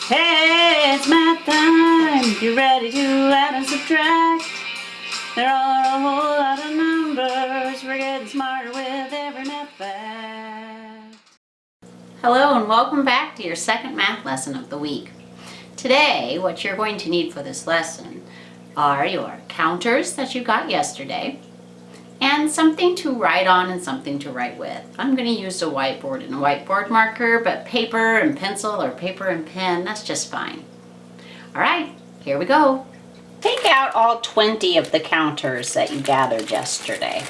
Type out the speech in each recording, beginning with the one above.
Hey, it's math time. You ready to add and subtract? There are a whole lot of numbers. We're getting smarter with every math fact. Hello and welcome back to your second math lesson of the week. Today, what you're going to need for this lesson are your counters that you got yesterday and something to write on and something to write with. I'm going to use a whiteboard and a whiteboard marker, but paper and pencil or paper and pen, that's just fine. All right, here we go. Take out all 20 of the counters that you gathered yesterday.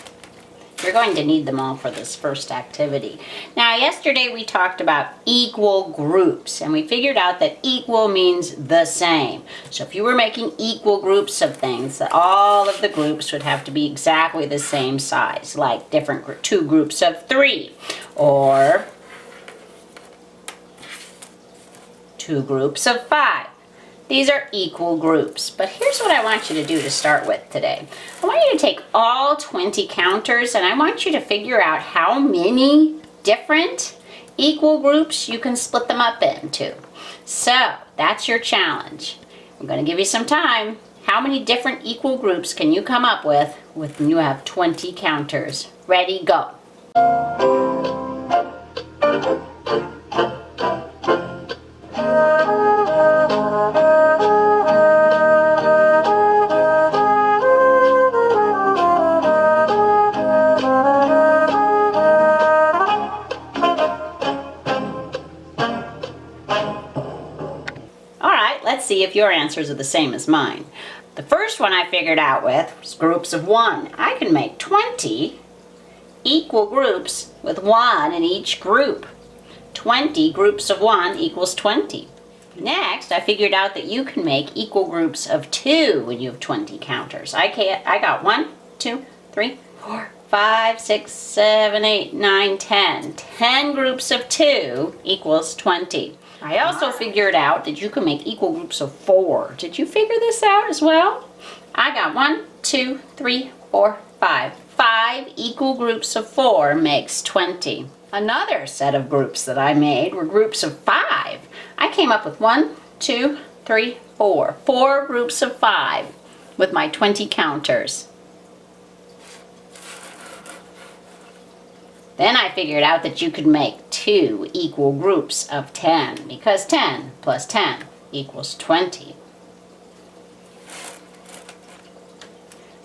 You're going to need them all for this first activity. Now, yesterday we talked about equal groups, and we figured out that equal means the same. So if you were making equal groups of things, that all of the groups would have to be exactly the same size, like two groups of 3, or 2 groups of 5. These are equal groups, but here's what I want you to do to start with today. I want you to take all 20 counters and I want you to figure out how many different equal groups you can split them up into. So that's your challenge. I'm going to give you some time. How many different equal groups can you come up with when you have 20 counters? Ready, go. Let's see if your answers are the same as mine. The first one I figured out with was groups of 1. I can make 20 equal groups with 1 in each group. 20 groups of 1 equals 20. Next, I figured out that you can make equal groups of 2 when you have 20 counters. I got 1, 2, 3, 4, 5, 6, 7, 8, 9, 10. 10 groups of 2 equals 20. I also figured out that you can make equal groups of 4. Did you figure this out as well? I got 1, 2, 3, 4, 5. 5 equal groups of 4 makes 20. Another set of groups that I made were groups of 5. I came up with 1, 2, 3, 4. 4 groups of 5 with my 20 counters. Then I figured out that you could make 2 equal groups of 10 because 10 plus 10 equals 20.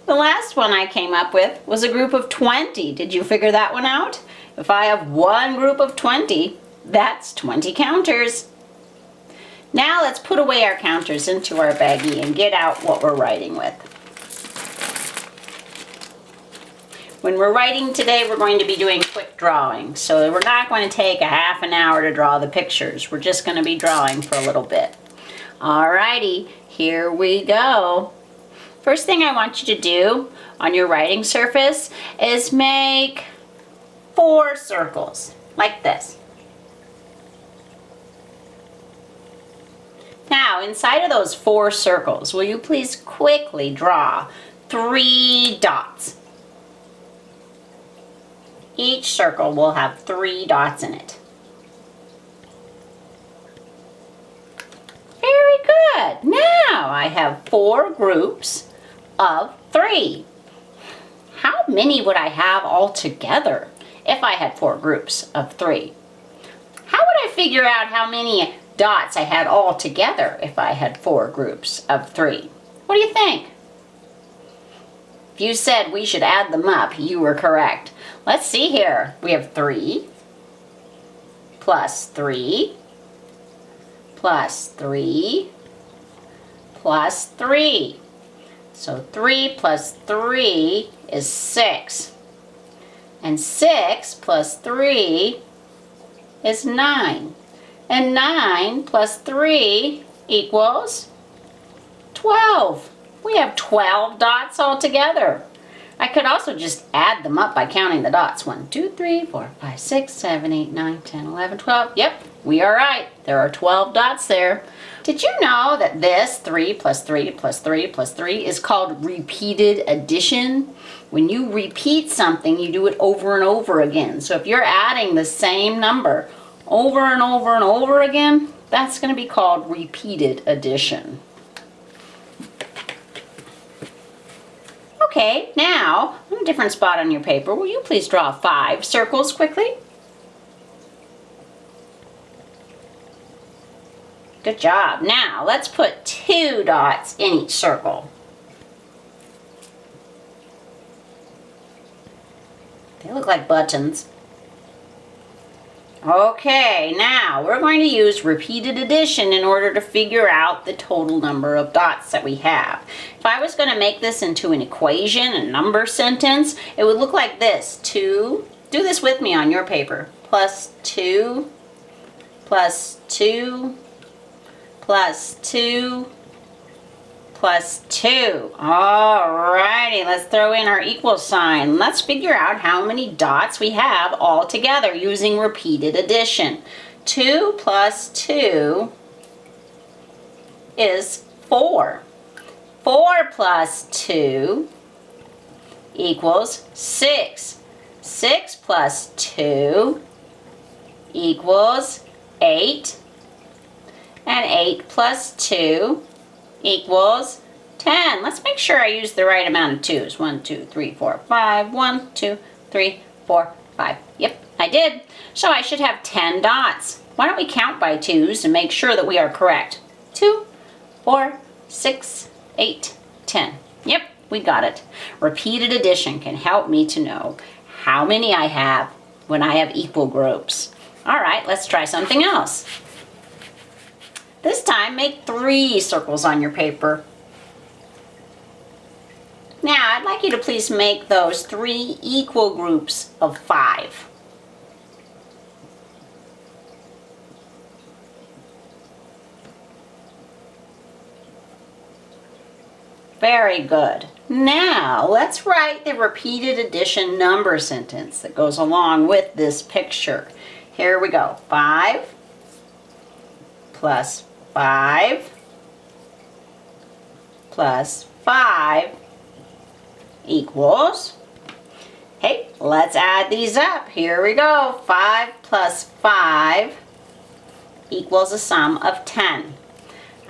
The last one I came up with was a group of 20. Did you figure that one out? If I have one group of 20, that's 20 counters. Now let's put away our counters into our baggie and get out what we're writing with. When we're writing today, we're going to be doing quick drawing. So we're not going to take a half an hour to draw the pictures. We're just going to be drawing for a little bit. Alrighty, here we go. First thing I want you to do on your writing surface is make 4 circles, like this. Now, inside of those 4 circles, will you please quickly draw 3 dots? Each circle will have 3 dots in it. Very good. Now I have 4 groups of 3. How many would I have altogether if I had 4 groups of 3? How would I figure out how many dots I had altogether if I had 4 groups of 3? What do you think? If you said we should add them up, you were correct. Let's see here. We have 3 plus 3 plus 3 plus 3. So 3 plus 3 is 6. And 6 plus 3 is 9. And 9 plus 3 equals 12. We have 12 dots altogether. I could also just add them up by counting the dots. 1, 2, 3, 4, 5, 6, 7, 8, 9, 10, 11, 12. Yep, we are right. There are 12 dots there. Did you know that this 3 plus 3 plus 3 plus 3 is called repeated addition? When you repeat something, you do it over and over again. So if you're adding the same number over and over and over again, That's going to be called repeated addition. Okay, now, on a different spot on your paper, will you please draw 5 circles quickly? Good job. Now, let's put 2 dots in each circle. They look like buttons. Okay, now we're going to use repeated addition in order to figure out the total number of dots that we have. If I was going to make this into an equation, a number sentence, it would look like this. 2, do this with me on your paper, plus 2, plus 2, plus 2, plus 2. Alrighty, let's throw in our equal sign. Let's figure out how many dots we have all together using repeated addition. 2 plus 2 is 4. 4 plus 2 equals 6. 6 plus 2 equals 8. And 8 plus 2 equals 10. Let's make sure I use the right amount of 2's. 1, 2, 3, 4, 5. 1, 2, 3, 4, 5. Yep, I did. So I should have 10 dots. Why don't we count by 2's to make sure that we are correct? 2, 4, 6, 8, 10. Yep, we got it. Repeated addition can help me to know how many I have when I have equal groups. All right, let's try something else. This time, make 3 circles on your paper. Now, I'd like you to please make those 3 equal groups of 5. Very good. Now, let's write the repeated addition number sentence that goes along with this picture. Here we go. 5 plus 5 plus 5 equals, okay, let's add these up. Here we go. 5 plus 5 equals a sum of 10.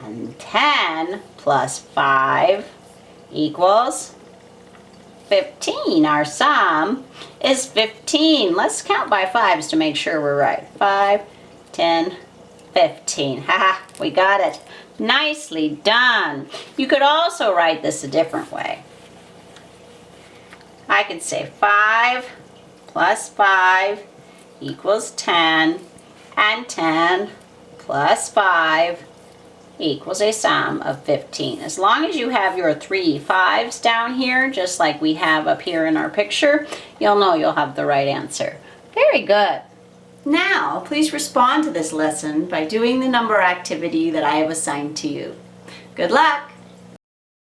And 10 plus 5 equals 15. Our sum is 15. Let's count by 5s to make sure we're right. 5, 10, 15. Haha, we got it. Nicely done. You could also write this a different way. I could say 5 plus 5 equals 10, and 10 plus 5 equals a sum of 15. As long as you have your 3 5s down here, just like we have up here in our picture, you'll know you'll have the right answer. Very good. Now, please respond to this lesson by doing the number activity that I have assigned to you. Good luck!